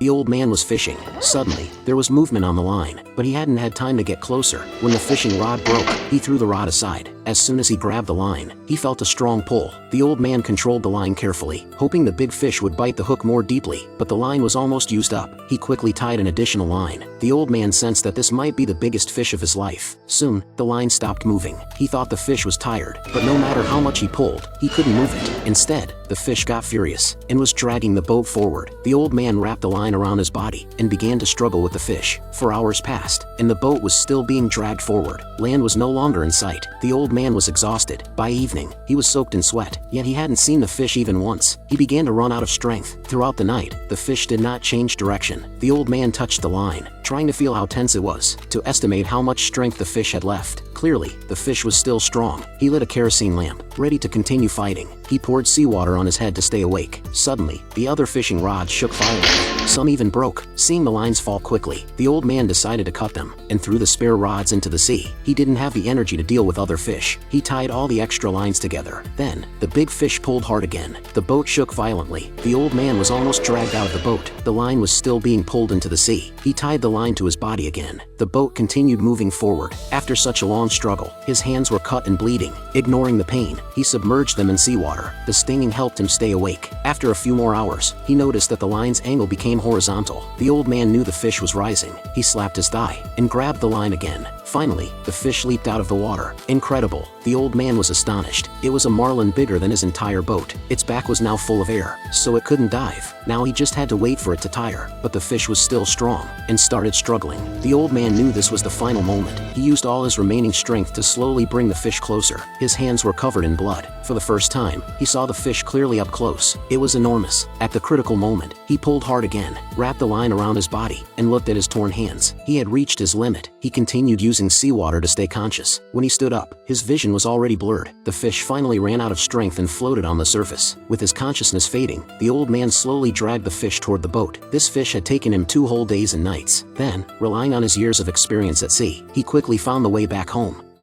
The old man was fishing. Suddenly, there was movement on the line, but he hadn't had time to get closer. When the fishing rod broke, he threw the rod aside. As soon as he grabbed the line, he felt a strong pull. The old man controlled the line carefully, hoping the big fish would bite the hook more deeply, but the line was almost used up. He quickly tied an additional line. The old man sensed that this might be the biggest fish of his life. Soon, the line stopped moving. He thought the fish was tired, but no matter how much he pulled, he couldn't move it. Instead, the fish got furious and was dragging the boat forward. The old man wrapped the line around his body and began to struggle with the fish. For hours passed, and the boat was still being dragged forward. Land was no longer in sight. The old man was exhausted. By evening, he was soaked in sweat, yet he hadn't seen the fish even once. He began to run out of strength. Throughout the night, the fish did not change direction. The old man touched the line, trying to feel how tense it was, to estimate how much strength the fish had left. Clearly, the fish was still strong. He lit a kerosene lamp, ready to continue fighting. He poured seawater on his head to stay awake. Suddenly, the other fishing rods shook violently. Some even broke. Seeing the lines fall quickly, the old man decided to cut them and threw the spare rods into the sea. He didn't have the energy to deal with other fish. He tied all the extra lines together. Then, the big fish pulled hard again. The boat shook violently. The old man was almost dragged out of the boat. The line was still being pulled into the sea. He tied the line to his body again. The boat continued moving forward. After such a long struggle, his hands were cut and bleeding. Ignoring the pain, he submerged them in seawater. The stinging helped him stay awake. After a few more hours, he noticed that the line's angle became horizontal. The old man knew the fish was rising. He slapped his thigh and grabbed the line again. Finally, the fish leaped out of the water. Incredible! The old man was astonished. It was a marlin bigger than his entire boat. Its back was now full of air, so it couldn't dive. Now he just had to wait for it to tire. But the fish was still strong and started struggling. The old man knew this was the final moment. He used all his remaining strength to slowly bring the fish closer. His hands were covered in blood. For the first time, he saw the fish clearly up close. It was enormous. At the critical moment, he pulled hard again, wrapped the line around his body, and looked at his torn hands. He had reached his limit. He continued using seawater to stay conscious. When he stood up, his vision was already blurred. The fish finally ran out of strength and floated on the surface. With his consciousness fading, the old man slowly dragged the fish toward the boat. This fish had taken him 2 whole days and nights. Then, relying on his years of experience at sea, he quickly found the way back home.